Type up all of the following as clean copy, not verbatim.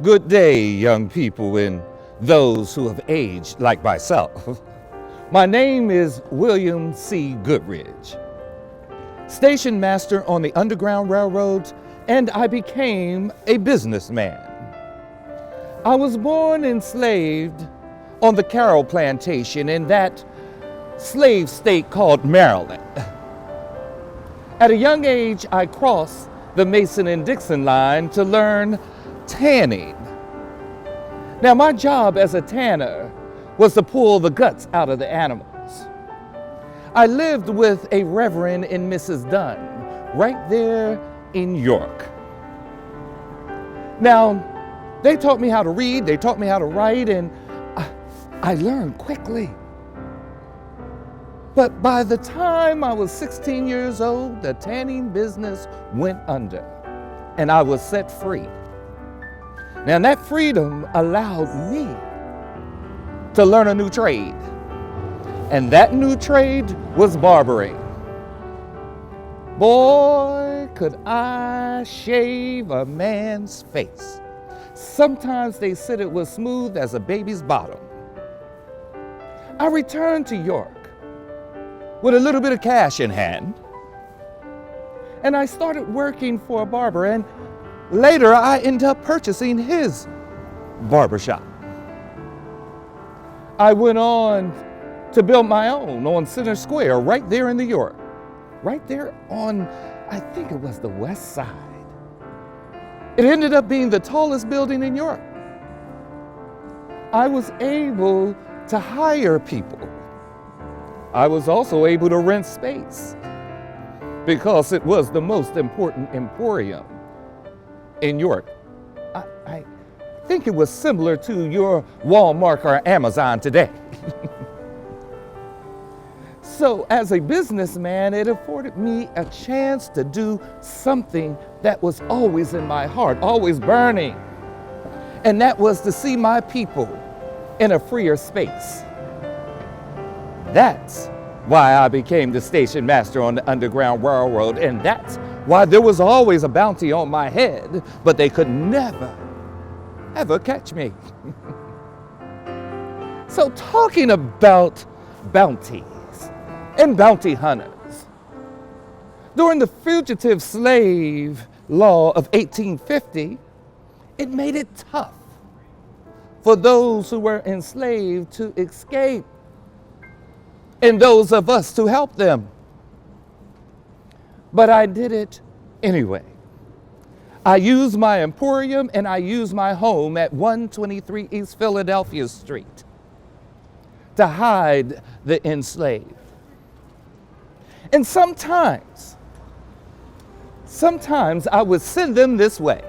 Good day, young people and those who have aged like myself. My name is William C. Goodridge, station master on the Underground Railroad, and I became a businessman. I was born enslaved on the Carroll plantation in that slave state called Maryland. At a young age, I crossed the Mason and Dixon line to learn tanning. Now, my job as a tanner was to pull the guts out of the animals. I lived with a Reverend and Mrs. Dunn right there in York. Now, they taught me how to read, they taught me how to write, and I learned quickly. But by the time I was 16 years old, the tanning business went under, and I was set free. Now, that freedom allowed me to learn a new trade, and that new trade was barbering. Boy, could I shave a man's face. Sometimes they said it was smooth as a baby's bottom. I returned to York with a little bit of cash in hand, and I started working for a barber, and later I ended up purchasing his barbershop. I went on to build my own on Center Square right there in New York, right there on, I think it was the west side. It ended up being the tallest building in York. I was able to hire people. I was also able to rent space because it was the most important emporium in York. I think it was similar to your Walmart or Amazon today. So as a businessman, it afforded me a chance to do something that was always in my heart, always burning. And that was to see my people in a freer space. That's why I became the station master on the Underground Railroad, and that's why there was always a bounty on my head, but they could never, ever catch me. So talking about bounties and bounty hunters, during the fugitive slave law of 1850, it made it tough for those who were enslaved to escape and those of us to help them. But I did it anyway. I used my emporium and I used my home at 123 East Philadelphia Street to hide the enslaved. And sometimes I would send them this way,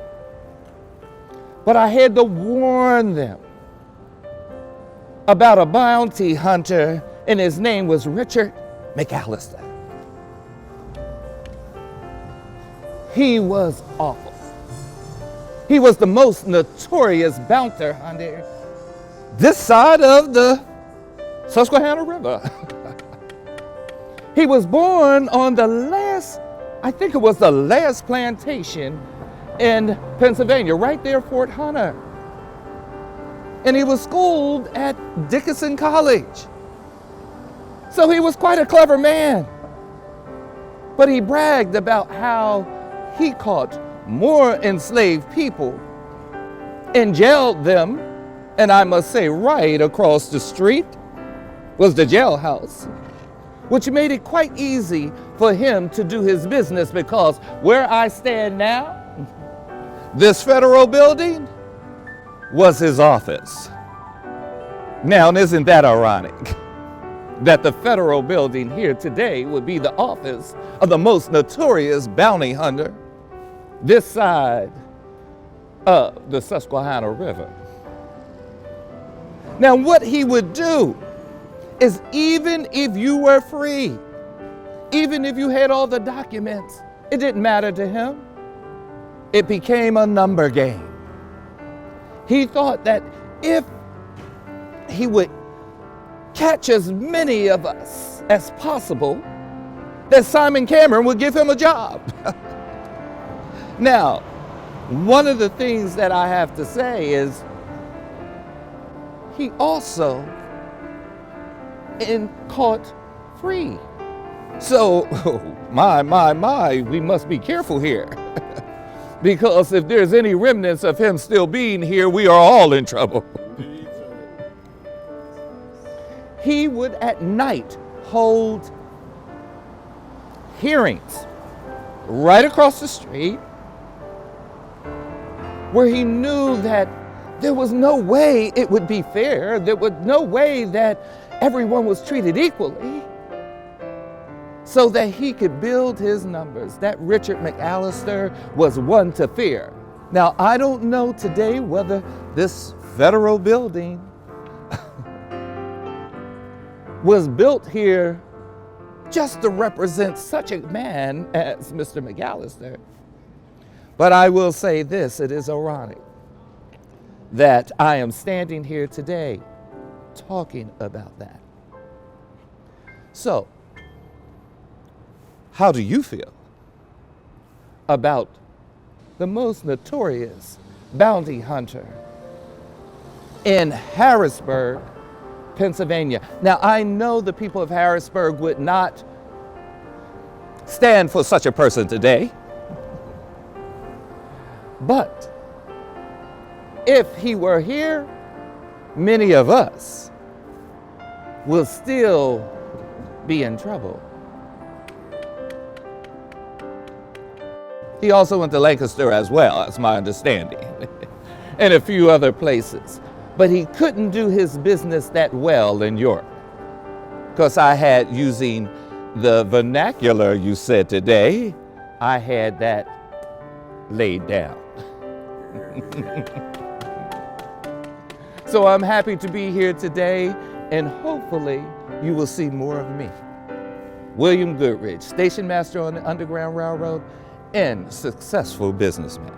but I had to warn them about a bounty hunter, and his name was Richard McAllister. He was awful. He was the most notorious bounty hunter this side of the Susquehanna River. He was born on the last, I think it was the last plantation in Pennsylvania, right there, Fort Hunter. And he was schooled at Dickinson College. So he was quite a clever man. But he bragged about how he caught more enslaved people and jailed them. And I must say, right across the street was the jailhouse, which made it quite easy for him to do his business, because where I stand now, this federal building was his office. Now, isn't that ironic that the federal building here today would be the office of the most notorious bounty hunter this side of the Susquehanna River? Now, what he would do is, even if you were free, even if you had all the documents, it didn't matter to him. It became a number game. He thought that if he would catch as many of us as possible, that Simon Cameron would give him a job. Now, One of the things that I have to say is he also caught free. So, we must be careful here. Because if there's any remnants of him still being here, we are all in trouble. He would at night hold hearings right across the street where he knew that there was no way it would be fair. There was no way that everyone was treated equally, so that he could build his numbers. That Richard McAllister was one to fear. Now, I don't know today whether this federal building was built here just to represent such a man as Mr. McAllister. But I will say this, it is ironic that I am standing here today talking about that. So, how do you feel about the most notorious bounty hunter in Harrisburg, Pennsylvania? Now, I know the people of Harrisburg would not stand for such a person today, but if he were here, many of us will still be in trouble. He also went to Lancaster as well, that's my understanding, and a few other places. But he couldn't do his business that well in York, because I had, using the vernacular you said today, I had that laid down. So I'm happy to be here today, and hopefully you will see more of me. William Goodridge, station master on the Underground Railroad and successful businessman.